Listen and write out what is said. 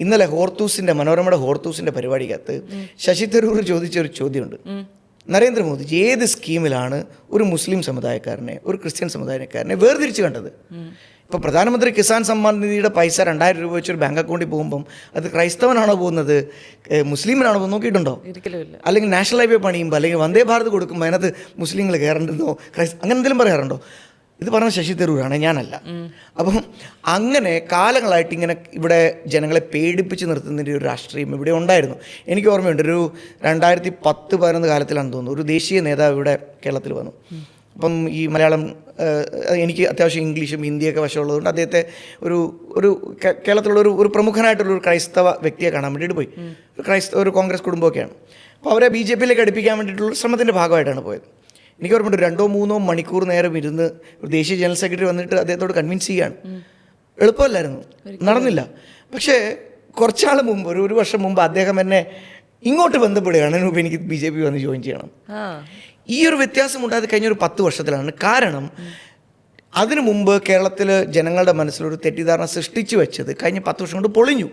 ഇന്നലെ മനോരമയുടെ ഹോർത്തൂസിൻ്റെ പരിപാടിക്കകത്ത് ശശി തരൂർ ചോദിച്ചൊരു ചോദ്യമുണ്ട്. നരേന്ദ്രമോദി ഏത് സ്കീമിലാണ് ഒരു മുസ്ലിം സമുദായക്കാരനെ ഒരു ക്രിസ്ത്യൻ സമുദായക്കാരനെ വേർതിരിച്ച് കണ്ടത്? ഇപ്പോൾ പ്രധാനമന്ത്രി കിസാൻ സമ്മാൻ നിധിയുടെ പൈസ 2000 രൂപ വെച്ചൊരു ബാങ്ക് അക്കൗണ്ടിൽ പോകുമ്പം അത് ക്രൈസ്തവനാണോ പോകുന്നത്, മുസ്ലിമിനാണോ പോകുന്നത് നോക്കിയിട്ടുണ്ടോ? അല്ലെങ്കിൽ നാഷണൽ ഹൈവേ പണിയുമ്പോൾ അല്ലെങ്കിൽ വന്ദേ ഭാരത് കൊടുക്കുമ്പോൾ അതിനകത്ത് മുസ്ലിങ്ങൾ കയറേണ്ടതോ അങ്ങനെ എന്തെങ്കിലും പറയാറുണ്ടോ? ഇത് പറഞ്ഞ ശശി തരൂരാണ്, ഞാനല്ല. അപ്പം അങ്ങനെ കാലങ്ങളായിട്ട് ഇങ്ങനെ ഇവിടെ ജനങ്ങളെ പേടിപ്പിച്ച് നിർത്തുന്നതിൻ്റെ ഒരു രാഷ്ട്രീയം ഇവിടെ ഉണ്ടായിരുന്നു. എനിക്ക് ഓർമ്മയുണ്ട്, ഒരു 2010-11 കാലത്തിലാണെന്ന് തോന്നുന്നു, ഒരു ദേശീയ നേതാവ് ഇവിടെ കേരളത്തിൽ വന്നു. അപ്പം ഈ മലയാളം എനിക്ക് അത്യാവശ്യം ഇംഗ്ലീഷും ഹിന്ദിയൊക്കെ വശമുള്ളതുകൊണ്ട് അദ്ദേഹത്തെ ഒരു കേരളത്തിലുള്ള ഒരു പ്രമുഖനായിട്ടുള്ളൊരു ക്രൈസ്തവ വ്യക്തിയെ കാണാൻ വേണ്ടിയിട്ട് പോയി. ഒരു കോൺഗ്രസ് കുടുംബമൊക്കെയാണ്. അപ്പോൾ അവരെ BJP-യിലേക്ക് അടുപ്പിക്കാൻ വേണ്ടിയിട്ടുള്ള ശ്രമത്തിൻ്റെ ഭാഗമായിട്ടാണ് പോയത്. എനിക്ക് ഓർമ്മയുണ്ട്, 2-3 മണിക്കൂർ നേരം ഇരുന്ന് ഒരു ദേശീയ ജനറൽ സെക്രട്ടറി വന്നിട്ട് അദ്ദേഹത്തോട് കൺവിൻസ് ചെയ്യുകയാണ്. എളുപ്പമല്ലായിരുന്നു, നടന്നില്ല. പക്ഷേ കുറച്ചാൾ മുമ്പ്, ഒരു വർഷം മുമ്പ് അദ്ദേഹം എന്നെ ഇങ്ങോട്ട് ബന്ധപ്പെടുകയാണ്, രൂപ എനിക്ക് BJP വന്ന് ജോയിൻ ചെയ്യണം. ഈ ഒരു വ്യത്യാസം ഉണ്ടായത് കഴിഞ്ഞൊരു 10 വർഷത്തിലാണ്. കാരണം അതിനു മുമ്പ് കേരളത്തിൽ ജനങ്ങളുടെ മനസ്സിലൊരു തെറ്റിദ്ധാരണ സൃഷ്ടിച്ചു വെച്ചത് കഴിഞ്ഞ 10 വർഷം കൊണ്ട് പൊളിഞ്ഞു.